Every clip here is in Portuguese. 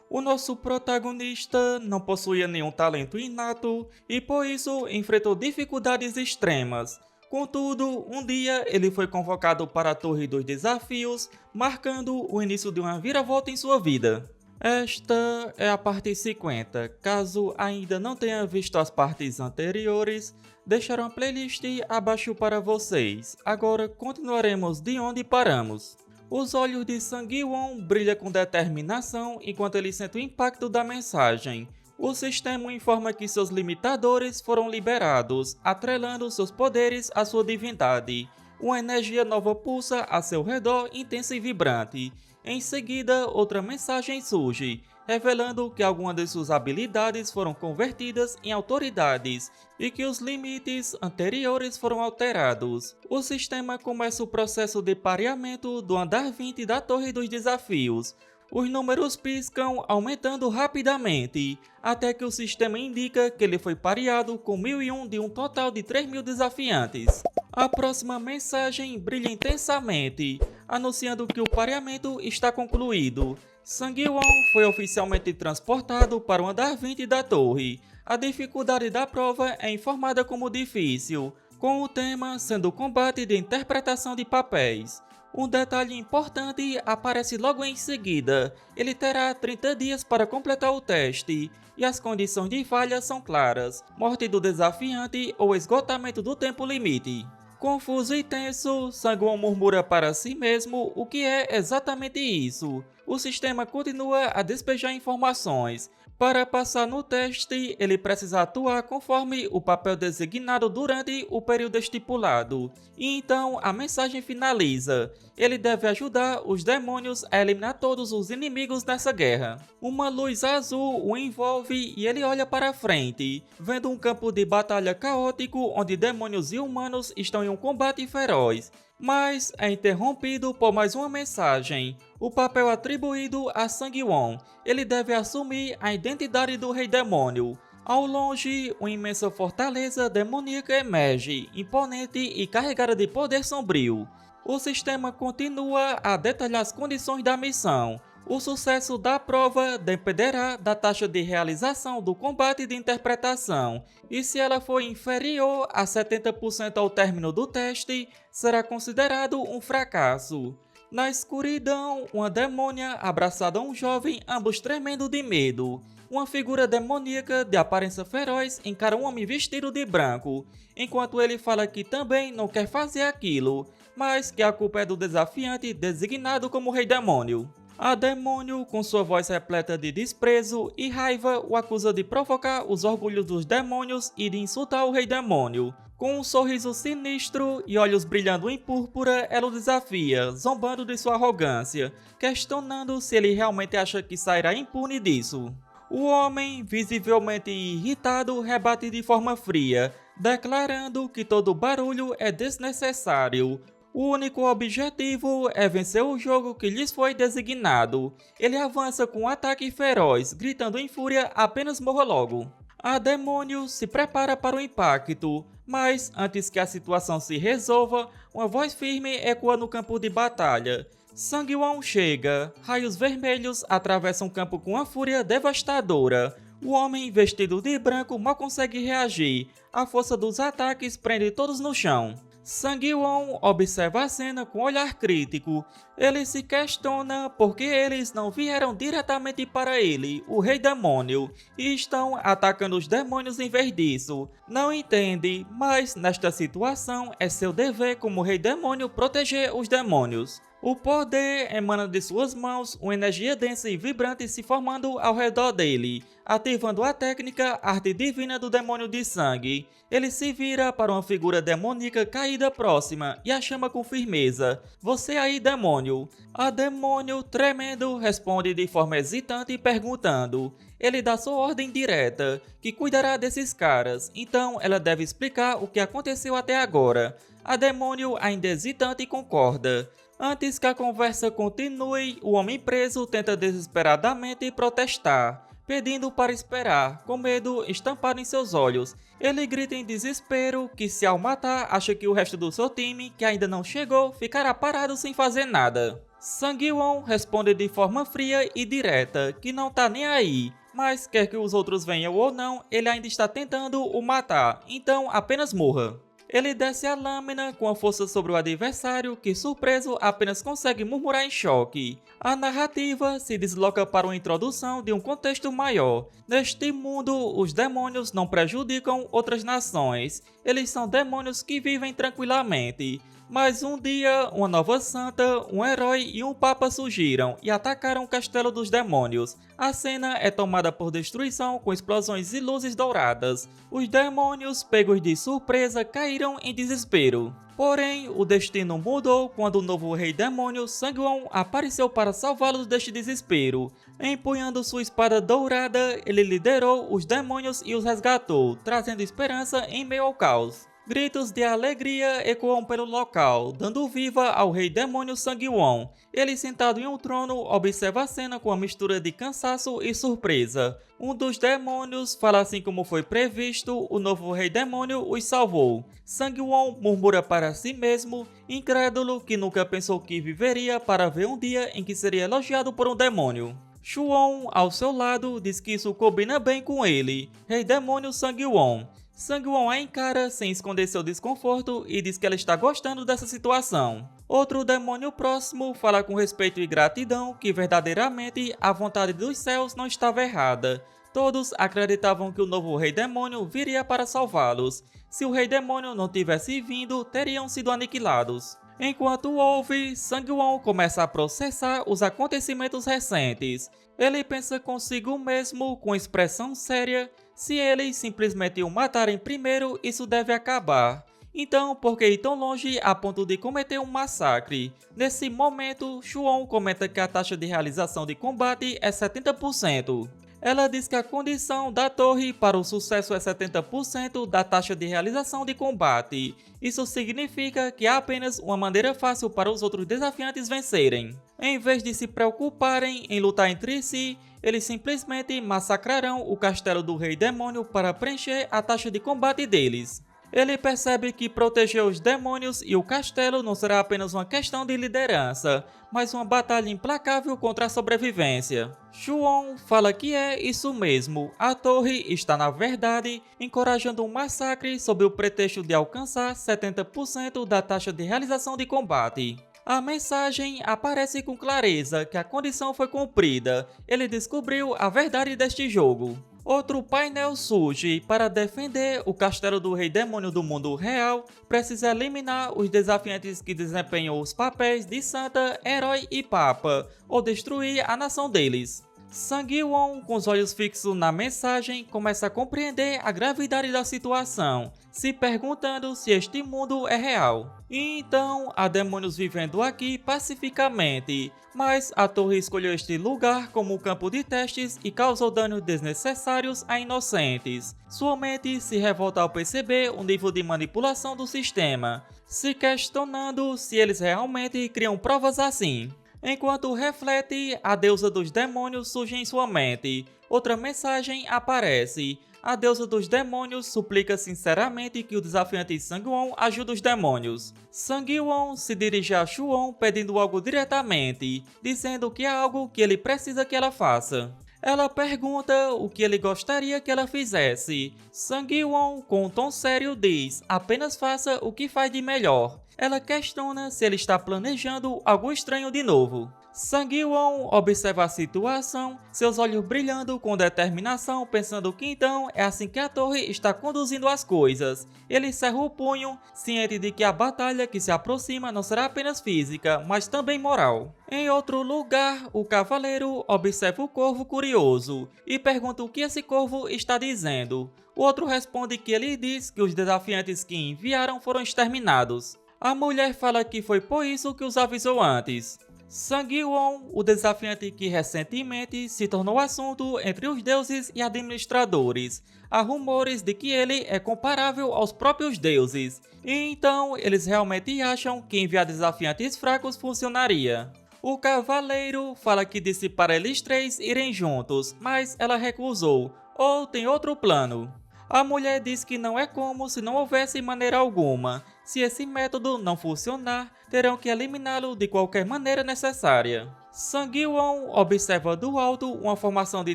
O nosso protagonista não possuía nenhum talento inato e por isso enfrentou dificuldades extremas. Contudo, um dia ele foi convocado para a Torre dos Desafios, marcando o início de uma viravolta em sua vida. Esta é a parte 50. Caso ainda não tenha visto as partes anteriores, deixarei uma playlist abaixo para vocês. Agora continuaremos de onde paramos. Os olhos de Sang-won brilham com determinação enquanto ele sente o impacto da mensagem. O sistema informa que seus limitadores foram liberados, atrelando seus poderes à sua divindade. Uma energia nova pulsa a seu redor, intensa e vibrante. Em seguida, outra mensagem surge, revelando que algumas de suas habilidades foram convertidas em autoridades e que os limites anteriores foram alterados. O sistema começa o processo de pareamento do andar 20 da Torre dos Desafios. Os números piscam, aumentando rapidamente, até que o sistema indica que ele foi pareado com 1001 de um total de 3000 desafiantes. A próxima mensagem brilha intensamente, anunciando que o pareamento está concluído. Sang-won foi oficialmente transportado para o andar 20 da torre. A dificuldade da prova é informada como difícil, com o tema sendo o combate de interpretação de papéis. Um detalhe importante aparece logo em seguida. Ele terá 30 dias para completar o teste, e as condições de falha são claras: morte do desafiante ou esgotamento do tempo limite. Confuso e tenso, Sang-won murmura para si mesmo o que é exatamente isso. O sistema continua a despejar informações. Para passar no teste, ele precisa atuar conforme o papel designado durante o período estipulado. E então a mensagem finaliza. Ele deve ajudar os demônios a eliminar todos os inimigos nessa guerra. Uma luz azul o envolve e ele olha para frente, vendo um campo de batalha caótico onde demônios e humanos estão em um combate feroz. Mas é interrompido por mais uma mensagem. O papel atribuído a Sang-won. Ele deve assumir a identidade do Rei Demônio. Ao longe, uma imensa fortaleza demoníaca emerge, imponente e carregada de poder sombrio. O sistema continua a detalhar as condições da missão. O sucesso da prova dependerá da taxa de realização do combate de interpretação, e se ela for inferior a 70% ao término do teste, será considerado um fracasso. Na escuridão, uma demônia abraçada a um jovem, ambos tremendo de medo. Uma figura demoníaca de aparência feroz encara um homem vestido de branco, enquanto ele fala que também não quer fazer aquilo, mas que a culpa é do desafiante designado como Rei Demônio. A demônio, com sua voz repleta de desprezo e raiva, o acusa de provocar os orgulhos dos demônios e de insultar o Rei Demônio. Com um sorriso sinistro e olhos brilhando em púrpura, ela o desafia, zombando de sua arrogância, questionando se ele realmente acha que sairá impune disso. O homem, visivelmente irritado, rebate de forma fria, declarando que todo barulho é desnecessário. O único objetivo é vencer o jogo que lhes foi designado. Ele avança com um ataque feroz, gritando em fúria: apenas morra logo. A demônio se prepara para o impacto, mas antes que a situação se resolva, uma voz firme ecoa no campo de batalha. Sang-won chega. Raios vermelhos atravessam o campo com uma fúria devastadora. O homem vestido de branco mal consegue reagir. A força dos ataques prende todos no chão. Sang-won observa a cena com um olhar crítico. Ele se questiona por que eles não vieram diretamente para ele, o Rei Demônio, e estão atacando os demônios em vez disso. Não entende, mas nesta situação é seu dever como Rei Demônio proteger os demônios. O poder emana de suas mãos, uma energia densa e vibrante se formando ao redor dele, ativando a técnica Arte Divina do Demônio de Sangue. Ele se vira para uma figura demoníaca caída próxima e a chama com firmeza: "Você aí, demônio?" A demônio, tremendo, responde de forma hesitante perguntando. Ele dá sua ordem direta, que cuidará desses caras, então ela deve explicar o que aconteceu até agora. A demônio, ainda hesitante, concorda. Antes que a conversa continue, o homem preso tenta desesperadamente protestar, pedindo para esperar, com medo estampado em seus olhos. Ele grita em desespero que se ao matar acha que o resto do seu time, que ainda não chegou, ficará parado sem fazer nada. Sang-won responde de forma fria e direta que não tá nem aí, mas quer que os outros venham ou não, ele ainda está tentando o matar, então apenas morra. Ele desce a lâmina com a força sobre o adversário, que surpreso apenas consegue murmurar em choque. A narrativa se desloca para uma introdução de um contexto maior. Neste mundo, os demônios não prejudicam outras nações, eles são demônios que vivem tranquilamente. Mas um dia, uma nova santa, um herói e um papa surgiram e atacaram o castelo dos demônios. A cena é tomada por destruição com explosões e luzes douradas. Os demônios, pegos de surpresa, caíram em desespero. Porém, o destino mudou quando o novo rei demônio, Sang-won, apareceu para salvá-los deste desespero. Empunhando sua espada dourada, ele liderou os demônios e os resgatou, trazendo esperança em meio ao caos. Gritos de alegria ecoam pelo local, dando viva ao rei demônio Sang-won. Ele, sentado em um trono, observa a cena com uma mistura de cansaço e surpresa. Um dos demônios fala assim como foi previsto, o novo rei demônio os salvou. Sang-won murmura para si mesmo, incrédulo que nunca pensou que viveria para ver um dia em que seria elogiado por um demônio. Shuon, ao seu lado, diz que isso combina bem com ele, rei demônio Sang-won. Sang-won a encara sem esconder seu desconforto e diz que ela está gostando dessa situação. Outro demônio próximo fala com respeito e gratidão que verdadeiramente a vontade dos céus não estava errada. Todos acreditavam que o novo rei demônio viria para salvá-los. Se o rei demônio não tivesse vindo, teriam sido aniquilados. Enquanto ouve, Sang-won começa a processar os acontecimentos recentes. Ele pensa consigo mesmo, com expressão séria, se eles simplesmente o matarem primeiro, isso deve acabar. Então, por que ir tão longe a ponto de cometer um massacre? Nesse momento, Shuon comenta que a taxa de realização de combate é 70%. Ela diz que a condição da torre para o sucesso é 70% da taxa de realização de combate. Isso significa que há apenas uma maneira fácil para os outros desafiantes vencerem. Em vez de se preocuparem em lutar entre si, eles simplesmente massacrarão o castelo do rei demônio para preencher a taxa de combate deles. Ele percebe que proteger os demônios e o castelo não será apenas uma questão de liderança, mas uma batalha implacável contra a sobrevivência. Shuon fala que é isso mesmo, a torre está na verdade encorajando um massacre sob o pretexto de alcançar 70% da taxa de realização de combate. A mensagem aparece com clareza que a condição foi cumprida, ele descobriu a verdade deste jogo. Outro painel surge para defender o castelo do rei demônio do mundo real, precisa eliminar os desafiantes que desempenham os papéis de santa, herói e papa, ou destruir a nação deles. Sang-won, com os olhos fixos na mensagem, começa a compreender a gravidade da situação, se perguntando se este mundo é real. E então, há demônios vivendo aqui pacificamente, mas a torre escolheu este lugar como campo de testes e causou danos desnecessários a inocentes. Sua mente se revolta ao perceber o nível de manipulação do sistema, se questionando se eles realmente criam provas assim. Enquanto reflete, a deusa dos demônios surge em sua mente. Outra mensagem aparece. A deusa dos demônios suplica sinceramente que o desafiante Sang-won ajude os demônios. Sang-won se dirige a Shuon pedindo algo diretamente, dizendo que é algo que ele precisa que ela faça. Ela pergunta o que ele gostaria que ela fizesse. Sang-won, com um tom sério, diz: apenas faça o que faz de melhor. Ela questiona se ele está planejando algo estranho de novo. Sang-won observa a situação, seus olhos brilhando com determinação, pensando que então é assim que a torre está conduzindo as coisas. Ele cerra o punho, ciente de que a batalha que se aproxima não será apenas física, mas também moral. Em outro lugar, o cavaleiro observa o corvo curioso e pergunta o que esse corvo está dizendo. O outro responde que ele diz que os desafiantes que enviaram foram exterminados. A mulher fala que foi por isso que os avisou antes. Sang-won, o desafiante que recentemente se tornou assunto entre os deuses e administradores. Há rumores de que ele é comparável aos próprios deuses, e então eles realmente acham que enviar desafiantes fracos funcionaria. O cavaleiro fala que disse para eles três irem juntos, mas ela recusou, ou tem outro plano. A mulher diz que não é como se não houvesse maneira alguma. Se esse método não funcionar, terão que eliminá-lo de qualquer maneira necessária. Sang-won observa do alto uma formação de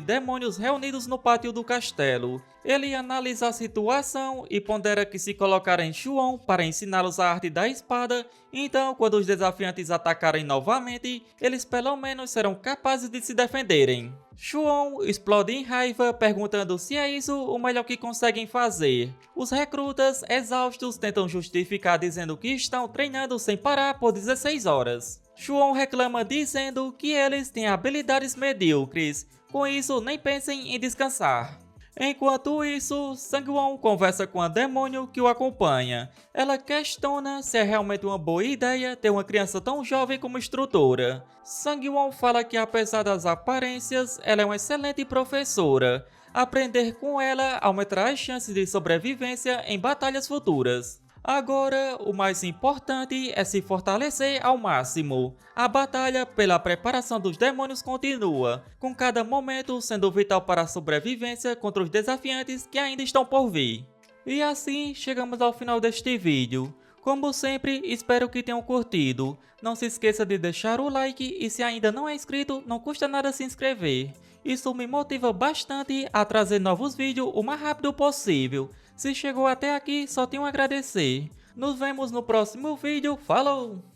demônios reunidos no pátio do castelo. Ele analisa a situação e pondera que se colocarem Chuon para ensiná-los a arte da espada, então quando os desafiantes atacarem novamente, eles pelo menos serão capazes de se defenderem. Chuon explode em raiva, perguntando se é isso o melhor que conseguem fazer. Os recrutas, exaustos, tentam justificar dizendo que estão treinando sem parar por 16 horas. Chuon reclama dizendo que eles têm habilidades medíocres, com isso nem pensem em descansar. Enquanto isso, Sang-won conversa com a demônio que o acompanha. Ela questiona se é realmente uma boa ideia ter uma criança tão jovem como instrutora. Sang-won fala que apesar das aparências, ela é uma excelente professora. Aprender com ela aumentará as chances de sobrevivência em batalhas futuras. Agora, o mais importante é se fortalecer ao máximo. A batalha pela preparação dos demônios continua, com cada momento sendo vital para a sobrevivência contra os desafiantes que ainda estão por vir. E assim, chegamos ao final deste vídeo. Como sempre, espero que tenham curtido. Não se esqueça de deixar o like e se ainda não é inscrito, não custa nada se inscrever. Isso me motiva bastante a trazer novos vídeos o mais rápido possível. Se chegou até aqui, só tenho a agradecer. Nos vemos no próximo vídeo. Falou!